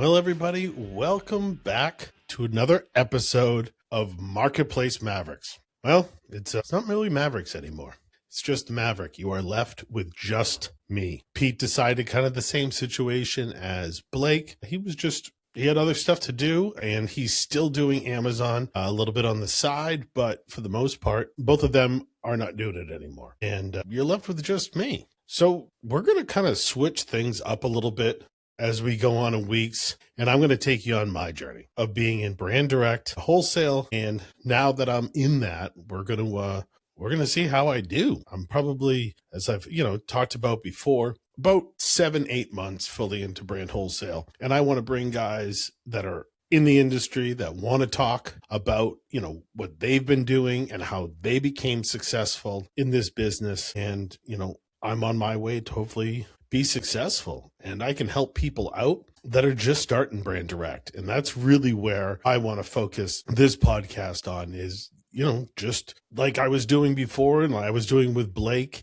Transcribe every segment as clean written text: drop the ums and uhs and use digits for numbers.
Well, everybody, welcome back to another episode of Marketplace Mavericks. Well, it's not really Mavericks anymore. It's just Maverick. You are left with just me. Pete decided kind of the same situation as Blake. He had other stuff to do, and he's still doing Amazon a little bit on the side, but for the most part, both of them are not doing it anymore. And you're left with just me. So we're going to kind of switch things up a little bit as we go on in weeks, and I'm going to take you on my journey of being in brand direct, wholesale, and now that I'm in that, we're going to see how I do. I'm probably, as I've talked about before, about 7-8 months fully into brand wholesale, and I want to bring guys that are in the industry that want to talk about what they've been doing and how they became successful in this business, and I'm on my way to hopefully be successful, and I can help people out that are just starting brand direct. And that's really where I want to focus this podcast on is, just like I was doing before and I was doing with Blake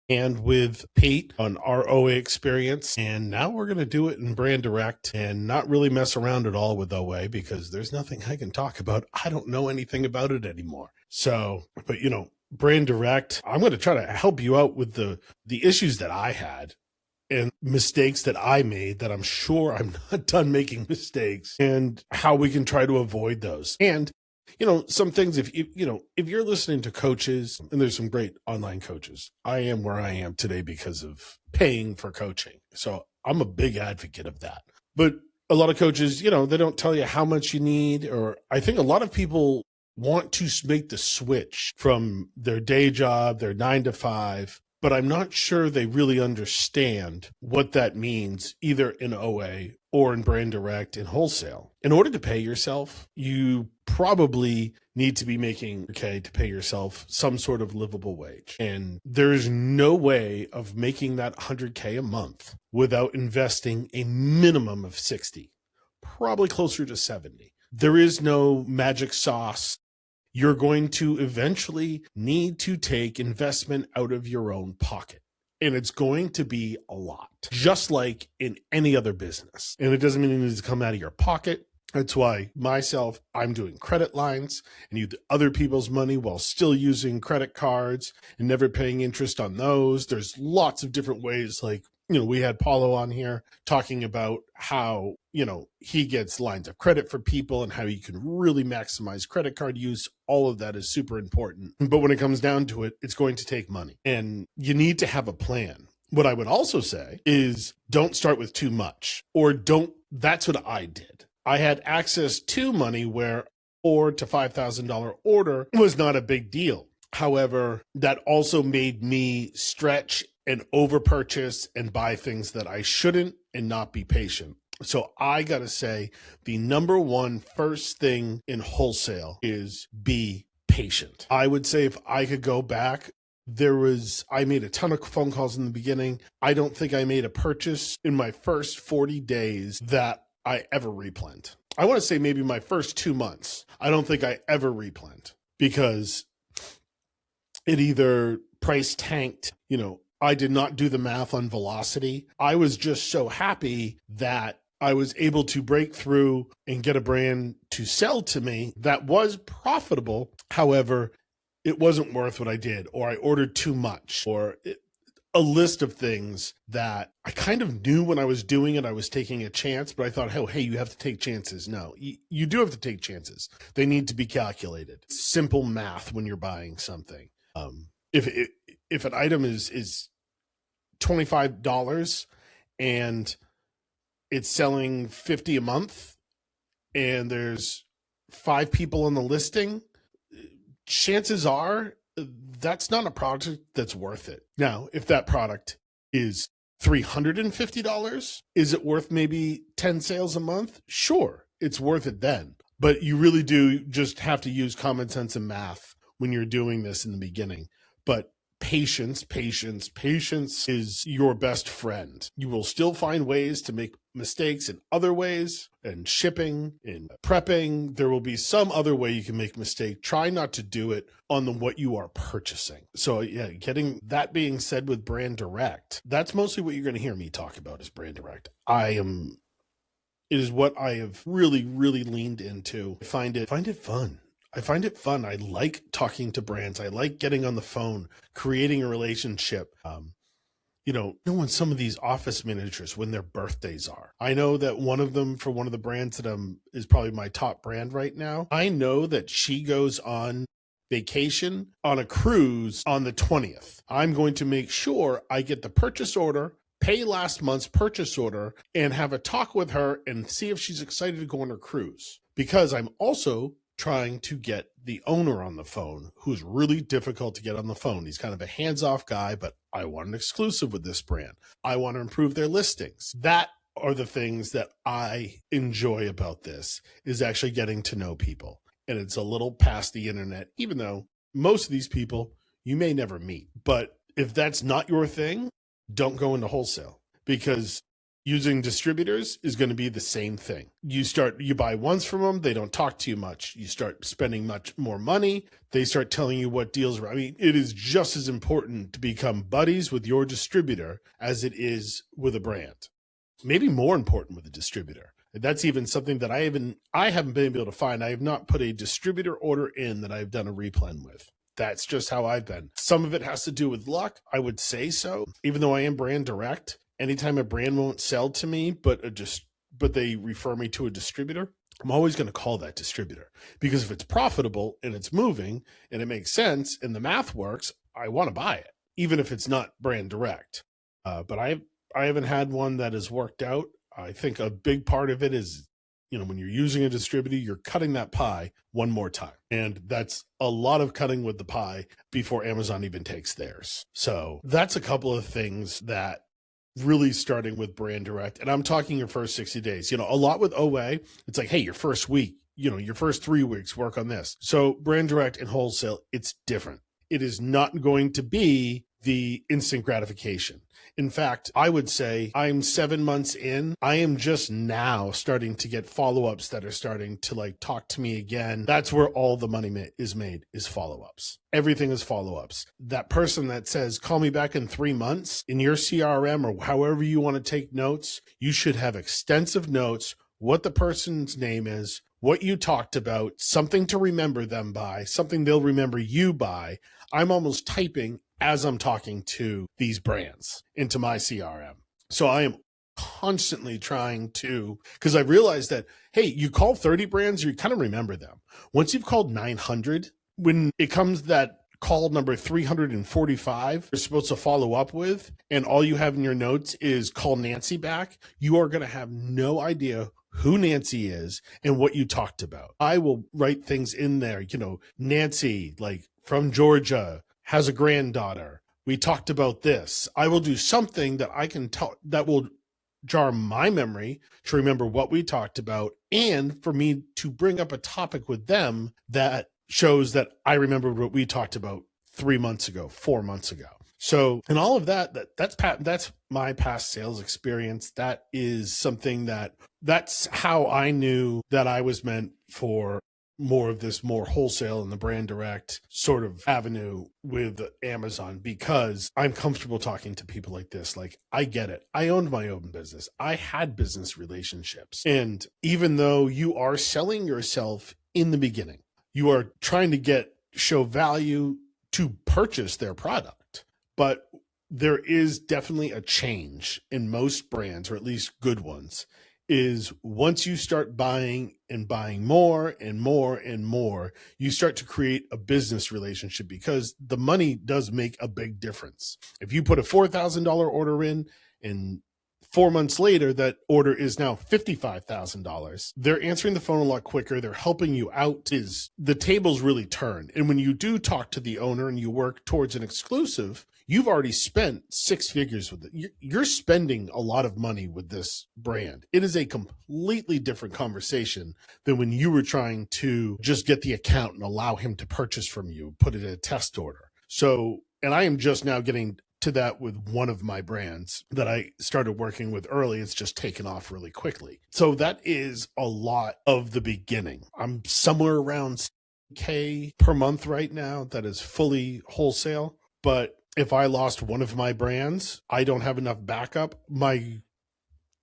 and with Pete on our OA experience. And now we're going to do it in brand direct and not really mess around at all with OA because there's nothing I can talk about. I don't know anything about it anymore. So, but brand direct, I'm going to try to help you out with the issues that I had and mistakes that I made that I'm sure I'm not done making mistakes and how we can try to avoid those. And, some things, if you're listening to coaches, and there's some great online coaches, I am where I am today because of paying for coaching. So I'm a big advocate of that. But a lot of coaches, they don't tell you how much you need, or I think a lot of people want to make the switch from their day job, their 9 to 5, but I'm not sure they really understand what that means either in OA or in brand direct and wholesale. In order to pay yourself, you probably need to be making to pay yourself some sort of livable wage. And there is no way of making that $100K a month without investing a minimum of 60, probably closer to 70. There is no magic sauce. You're going to eventually need to take investment out of your own pocket. And it's going to be a lot, just like in any other business. And it doesn't mean it needs to come out of your pocket. That's why I'm doing credit lines and use other people's money while still using credit cards and never paying interest on those. There's lots of different ways. Like, we had Paulo on here talking about how, he gets lines of credit for people and how you can really maximize credit card use. All of that is super important. But when it comes down to it, it's going to take money and you need to have a plan. What I would also say is don't start with too much that's what I did. I had access to money where $4,000 to $5,000 order was not a big deal. However, that also made me stretch and over purchase and buy things that I shouldn't and not be patient. So I got to say the number one first thing in wholesale is be patient. I would say if I could go back, I made a ton of phone calls in the beginning. I don't think I made a purchase in my first 40 days that I ever replanned. I want to say maybe my first 2 months. I don't think I ever replanned because it either price tanked, I did not do the math on velocity. I was just so happy that I was able to break through and get a brand to sell to me that was profitable. However, it wasn't worth what I did, or I ordered too much, or a list of things that I kind of knew when I was doing it, I was taking a chance, but I thought, oh, hey, you have to take chances. No, you do have to take chances. They need to be calculated. Simple math when you're buying something. If an item is $25 and it's selling $50 a month and there's 5 people on the listing, chances are that's not a product that's worth it. Now, if that product is $350, is it worth maybe 10 sales a month? Sure, it's worth it then. But you really do just have to use common sense and math when you're doing this in the beginning. But patience is your best friend. You will still find ways to make mistakes in other ways, and shipping, in prepping. There will be some other way you can make mistake. Try not to do it on what you are purchasing. So yeah, getting that being said with brand direct, that's mostly what you're going to hear me talk about is brand direct. I am It is what I have really, really leaned into. I find it fun. I find it fun. I like talking to brands. I like getting on the phone, creating a relationship. When some of these office managers, when their birthdays are. I know that one of them, for one of the brands that is probably my top brand right now, I know that she goes on vacation on a cruise on the 20th. I'm going to make sure I get the purchase order, pay last month's purchase order, and have a talk with her and see if she's excited to go on her cruise. Because I'm also trying to get the owner on the phone, who's really difficult to get on the phone. He's kind of a hands-off guy, but I want an exclusive with this brand. I want to improve their listings. That are the things that I enjoy about this, is actually getting to know people. And it's a little past the internet, even though most of these people you may never meet. But if that's not your thing, don't go into wholesale, because using distributors is going to be the same thing. You buy once from them, they don't talk to you much. You start spending much more money, they start telling you what deals are. I mean, it is just as important to become buddies with your distributor as it is with a brand. Maybe more important with a distributor. That's even something that I haven't been able to find. I have not put a distributor order in that I've done a replen with. That's just how I've been. Some of it has to do with luck, I would say so. Even though I am brand direct, anytime a brand won't sell to me, but they refer me to a distributor, I'm always going to call that distributor, because if it's profitable and it's moving and it makes sense and the math works, I want to buy it, even if it's not brand direct. But I haven't had one that has worked out. I think a big part of it is, when you're using a distributor, you're cutting that pie one more time. And that's a lot of cutting with the pie before Amazon even takes theirs. So that's a couple of things that really starting with brand direct. And I'm talking your first 60 days, a lot with OA. It's like, hey, your first week, your first 3 weeks, work on this. So brand direct and wholesale, it's different. It is not going to be the instant gratification. In fact, I would say I'm 7 months in. I am just now starting to get follow-ups that are starting to talk to me again. That's where all the money is made, is follow-ups. Everything is follow-ups. That person that says, call me back in 3 months, in your CRM or however you want to take notes, you should have extensive notes, what the person's name is, what you talked about, something to remember them by, something they'll remember you by. I'm almost typing as I'm talking to these brands into my CRM. So I am constantly trying to, because I realized that, hey, you call 30 brands, you kind of remember them. Once you've called 900, when it comes that call number 345 you're supposed to follow up with, and all you have in your notes is call Nancy back, you are going to have no idea who Nancy is and what you talked about. I will write things in there, Nancy, from Georgia, has a granddaughter. We talked about this. I will do something that I can tell that will jar my memory to remember what we talked about, and for me to bring up a topic with them that shows that I remember what we talked about 3 months ago, 4 months ago. So, and all of that's my past sales experience. That is something that's how I knew that I was meant for more of this more wholesale and the brand direct sort of avenue with Amazon, because I'm comfortable talking to people like this. I get it. I owned my own business. I had business relationships. And even though you are selling yourself in the beginning, you are trying to show value to purchase their product. But there is definitely a change in most brands, or at least good ones, is once you start buying and buying more and more and more, you start to create a business relationship, because the money does make a big difference. If you put a $4,000 order in, and 4 months later, that order is now $55,000. They're answering the phone a lot quicker. They're helping you out. The tables really turn. And when you do talk to the owner and you work towards an exclusive, you've already spent 6 figures with it. You're spending a lot of money with this brand. It is a completely different conversation than when you were trying to just get the account and allow him to purchase from you, put it in a test order. So, and I am just now getting to that with one of my brands that I started working with early. It's just taken off really quickly. So that is a lot of the beginning. I'm somewhere around K per month right now. That is fully wholesale. But if I lost one of my brands, I don't have enough backup. My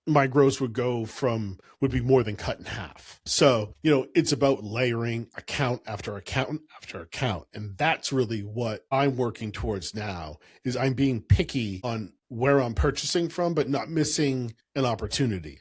my gross would be more than cut in half. So, it's about layering account after account after account. And that's really what I'm working towards now, is I'm being picky on where I'm purchasing from, but not missing an opportunity.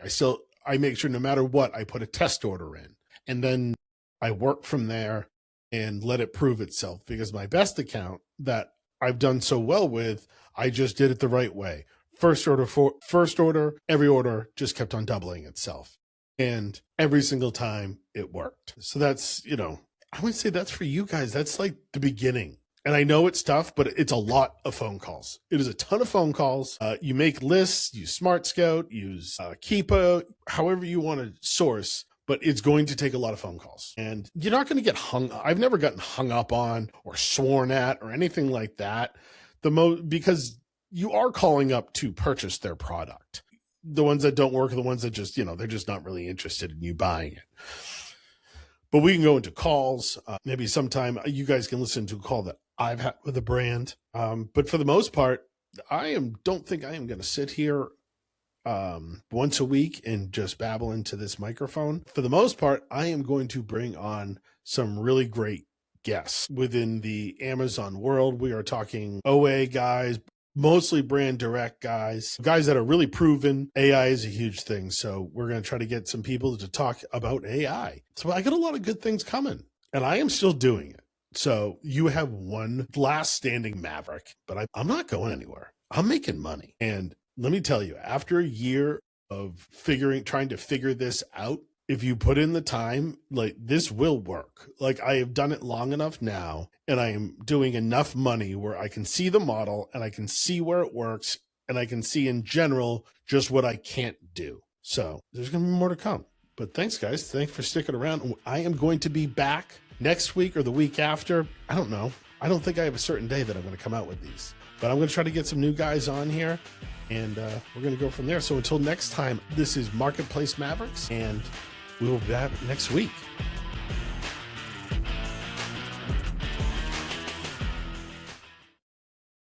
I make sure no matter what, I put a test order in, and then I work from there and let it prove itself, because my best account that I've done so well with, I just did it the right way. First order, every order just kept on doubling itself. And every single time it worked. So that's, I would say that's for you guys. That's like the beginning. And I know it's tough, but it's a lot of phone calls. It is a ton of phone calls. You make lists, use Smart Scout, use Keepa, however you want to source, but it's going to take a lot of phone calls. And you're not going to get I've never gotten hung up on or sworn at or anything like that. Because you are calling up to purchase their product. The ones that don't work are the ones that just, they're just not really interested in you buying it. But we can go into calls. Maybe sometime you guys can listen to a call that I've had with a brand. But for the most part, don't think I am going to sit here once a week and just babble into this microphone. For the most part, I am going to bring on some really great guests within the Amazon world. We are talking OA guys, mostly brand direct guys that are really proven. AI is a huge thing. So we're going to try to get some people to talk about AI. So I got a lot of good things coming, and I am still doing it. So you have one last standing Maverick, but I'm not going anywhere. I'm making money. And let me tell you, after a year of trying to figure this out, if you put in the time, like, this will work. Like, I have done it long enough now, and I am doing enough money where I can see the model and I can see where it works, and I can see in general just what I can't do. So there's going to be more to come. But thanks, guys. Thanks for sticking around. I am going to be back next week or the week after. I don't know. I don't think I have a certain day that I'm going to come out with these. But I'm going to try to get some new guys on here, and we're going to go from there. So until next time, this is Marketplace Mavericks, and we will be back next week.